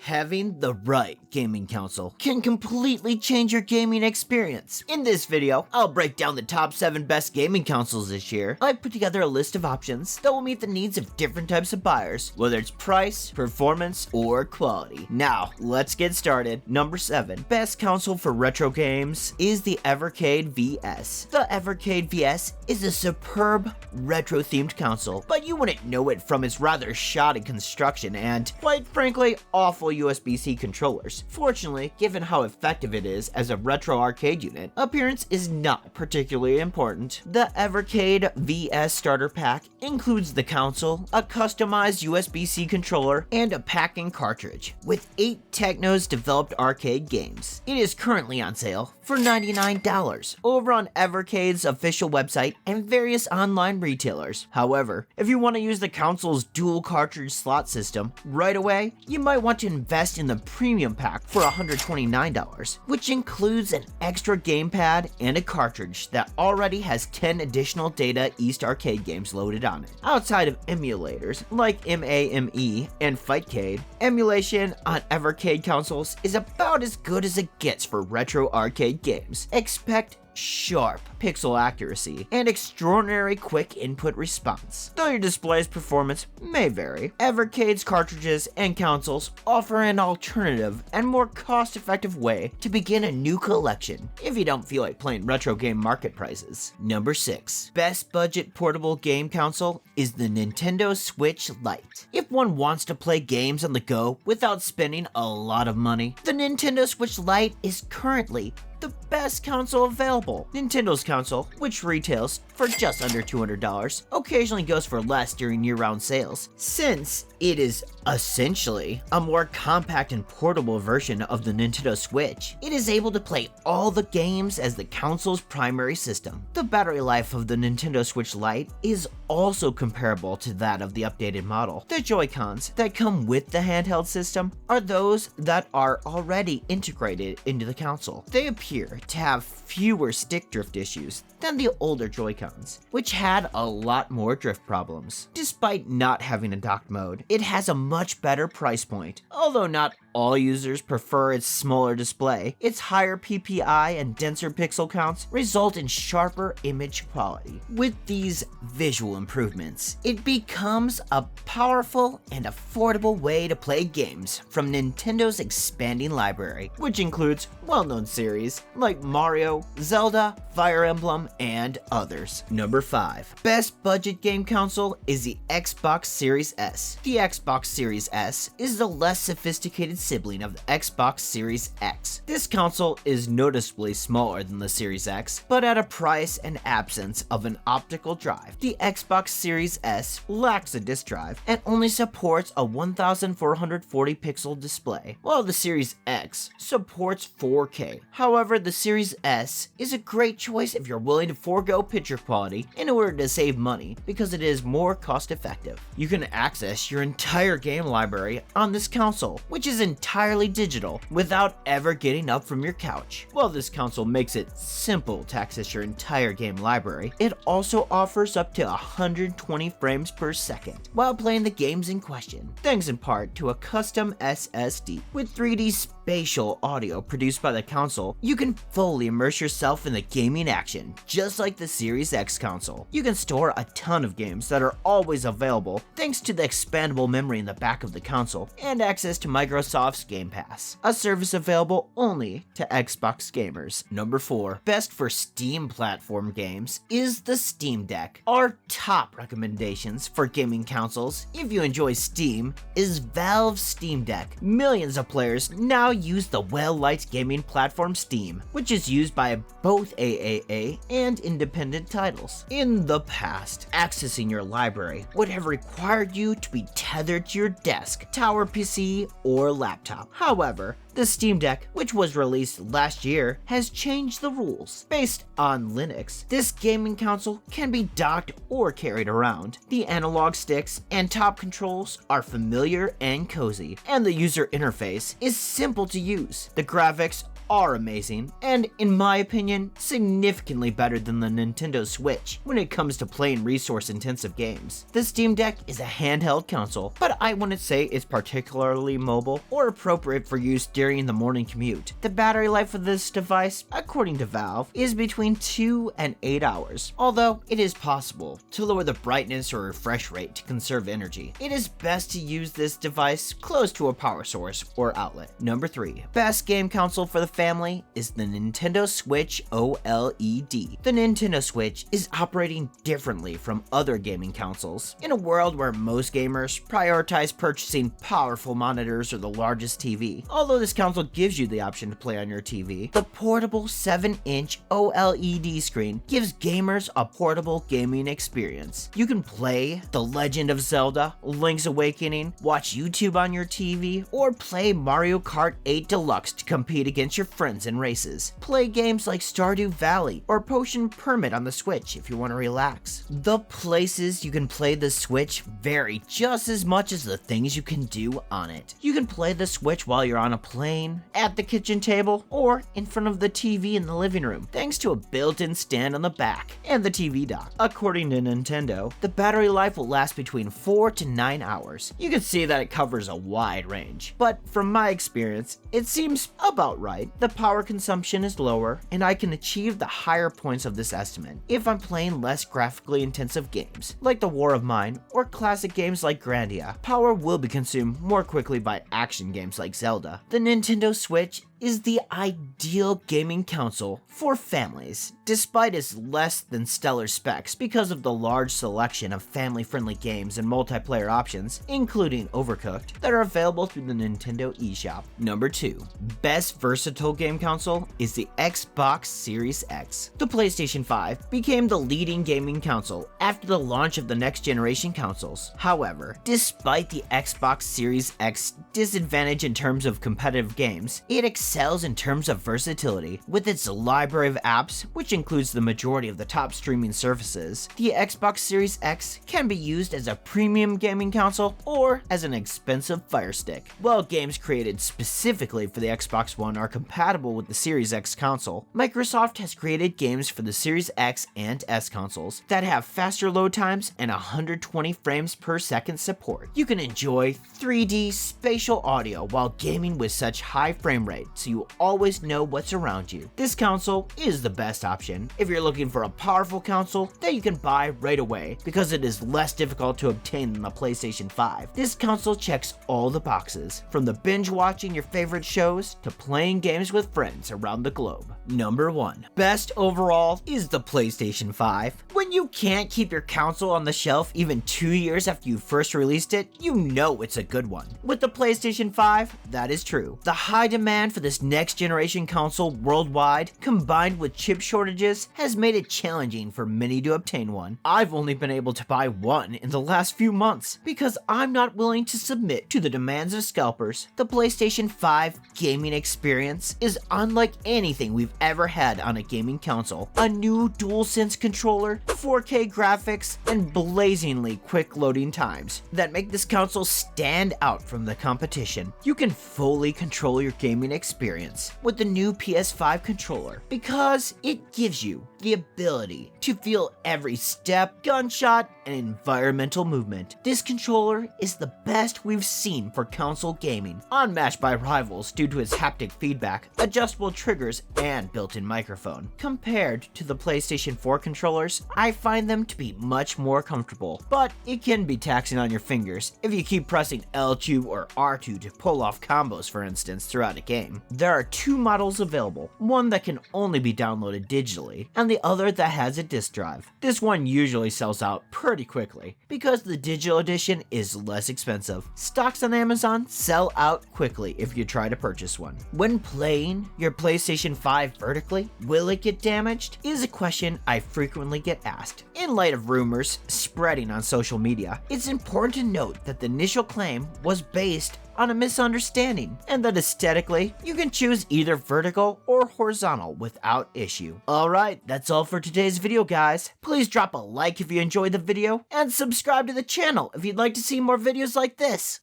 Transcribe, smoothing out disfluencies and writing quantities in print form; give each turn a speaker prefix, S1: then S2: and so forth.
S1: Having the right gaming console can completely change your gaming experience. In this video, I'll break down the top 7 best gaming consoles this year. I've put together a list of options that will meet the needs of different types of buyers, whether it's price, performance, or quality. Now, let's get started. Number 7. Best console for retro games is the Evercade VS. The Evercade VS is a superb retro-themed console, but you wouldn't know it from its rather shoddy construction and, quite frankly, awful USB-C controllers. Fortunately, given how effective it is as a retro arcade unit, appearance is not particularly important. The Evercade VS Starter Pack includes the console, a customized USB-C controller, and a packing cartridge, with 8 Technos developed arcade games. It is currently on sale for $99 over on Evercade's official website and various online retailers. However, if you want to use the console's dual cartridge slot system right away, you might want to invest in the premium pack for $129, which includes an extra gamepad and a cartridge that already has 10 additional Data East arcade games loaded on it. Outside of emulators like MAME and Fightcade, emulation on Evercade consoles is about as good as it gets for retro arcade games. Expect sharp pixel accuracy and extraordinary quick input response. Though your display's performance may vary, Evercade's cartridges and consoles offer an alternative and more cost-effective way to begin a new collection if you don't feel like playing retro game market prices. Number 6. Best budget portable game console is the Nintendo Switch Lite. If one wants to play games on the go without spending a lot of money, the Nintendo Switch Lite is currently the best console available. Nintendo's console, which retails for just under $200, occasionally goes for less during year-round sales, since it is essentially a more compact and portable version of the Nintendo Switch. It is able to play all the games as the console's primary system. The battery life of the Nintendo Switch Lite is also comparable to that of the updated model. The Joy-Cons that come with the handheld system are those that are already integrated into the console. They appear to have fewer stick drift issues than the older Joy-Cons, which had a lot more drift problems. Despite not having a docked mode, it has a much better price point. Although not all users prefer its smaller display, its higher PPI and denser pixel counts result in sharper image quality. With these visual improvements, it becomes a powerful and affordable way to play games from Nintendo's expanding library, which includes well-known series like Mario, Zelda, Fire Emblem, and others. Number 5. Best budget game console is the Xbox Series S. The Xbox Series S is the less sophisticated sibling of the Xbox Series X. This console is noticeably smaller than the Series X, but at a price and absence of an optical drive. The Xbox Series S lacks a disk drive and only supports a 1440 pixel display, while the Series X supports 4K. However, the Series S is a great choice if you're willing to forego picture quality in order to save money because it is more cost effective. You can access your entire game library on this console, which is entirely digital, without ever getting up from your couch. While this console makes it simple to access your entire game library, it also offers up to 120 frames per second while playing the games in question, thanks in part to a custom SSD. With 3D spatial audio produced by the console, you can fully immerse yourself in the gaming action, just like the Series X console. You can store a ton of games that are always available thanks to the expandable memory in the back of the console and access to Microsoft's Game Pass, a service available only to Xbox gamers. Number 4. Best for Steam platform games is the Steam Deck. Our top recommendations for gaming consoles, if you enjoy Steam, is Valve's Steam Deck. Millions of players now use the well-liked gaming platform Steam, which is used by both AAA and independent titles. In the past, accessing your library would have required you to be tethered to your desk, tower PC, or laptop. However, the Steam Deck, which was released last year, has changed the rules. Based on Linux, this gaming console can be docked or carried around. The analog sticks and top controls are familiar and cozy, and the user interface is simple to use. The graphics are amazing, and in my opinion, significantly better than the Nintendo Switch when it comes to playing resource-intensive games. The Steam Deck is a handheld console, but I wouldn't say it's particularly mobile or appropriate for use during the morning commute. The battery life of this device, according to Valve, is between 2 and 8 hours, although it is possible to lower the brightness or refresh rate to conserve energy. It is best to use this device close to a power source or outlet. Number 3. Best game console for the family is the Nintendo Switch OLED. The Nintendo Switch is operating differently from other gaming consoles. In a world where most gamers prioritize purchasing powerful monitors or the largest TV, although this console gives you the option to play on your TV, the portable 7-inch OLED screen gives gamers a portable gaming experience. You can play The Legend of Zelda, Link's Awakening, watch YouTube on your TV, or play Mario Kart 8 Deluxe to compete against your friends in races. Play games like Stardew Valley or Potion Permit on the Switch if you want to relax. The places you can play the Switch vary just as much as the things you can do on it. You can play the Switch while you're on a plane, at the kitchen table, or in front of the TV in the living room, thanks to a built-in stand on the back and the TV dock. According to Nintendo, the battery life will last between 4 to 9 hours. You can see that it covers a wide range, but from my experience, it seems about right. The power consumption is lower, and I can achieve the higher points of this estimate if I'm playing less graphically intensive games, like the War of Mine, or classic games like Grandia. Power will be consumed more quickly by action games like Zelda. The Nintendo Switch is the ideal gaming console for families, despite its less than stellar specs because of the large selection of family-friendly games and multiplayer options, including Overcooked, that are available through the Nintendo eShop. Number 2. Best versatile game console is the Xbox Series X. The PlayStation 5 became the leading gaming console after the launch of the next generation consoles. However, despite the Xbox Series X disadvantage in terms of competitive games, it excels in terms of versatility. With its library of apps, which includes the majority of the top streaming services, the Xbox Series X can be used as a premium gaming console or as an expensive Fire Stick. While games created specifically for the Xbox One are compatible with the Series X console, Microsoft has created games for the Series X and S consoles that have faster load times and 120 frames per second support. You can enjoy 3D spatial audio while gaming with such high frame rate, so you always know what's around you. This console is the best option if you're looking for a powerful console that you can buy right away because it is less difficult to obtain than the PlayStation 5. This console checks all the boxes, from the binge watching your favorite shows to playing games with friends around the globe. Number 1. Best overall is the PlayStation 5. When you can't keep your console on the shelf even 2 years after you first released it, you know it's a good one. With the PlayStation 5, that is true. The high demand for this next generation console worldwide, combined with chip shortages, has made it challenging for many to obtain one. I've only been able to buy one in the last few months because I'm not willing to submit to the demands of scalpers. The PlayStation 5 gaming experience is unlike anything we've ever had on a gaming console. A new DualSense controller, 4K graphics, and blazingly quick loading times that make this console stand out from the competition. You can fully control your gaming experience with the new PS5 controller because it gives you the ability to feel every step, gunshot, and environmental movement. This controller is the best we've seen for console gaming, unmatched by rivals due to its haptic feedback, adjustable triggers, and built-in microphone. Compared to the PlayStation 4 controllers, I find them to be much more comfortable, but it can be taxing on your fingers if you keep pressing L2 or R2 to pull off combos, for instance, throughout a game. There are 2 models available, one that can only be downloaded digitally, and the other that has a disc drive. This one usually sells out pretty quickly because the digital edition is less expensive. Stocks on Amazon sell out quickly if you try to purchase one. When playing your PlayStation 5 vertically, will it get damaged? Is a question I frequently get asked. In light of rumors spreading on social media, it's important to note that the initial claim was based on a misunderstanding, and that aesthetically, you can choose either vertical or horizontal without issue. Alright, that's all for today's video, guys. Please drop a like if you enjoyed the video, and subscribe to the channel if you'd like to see more videos like this.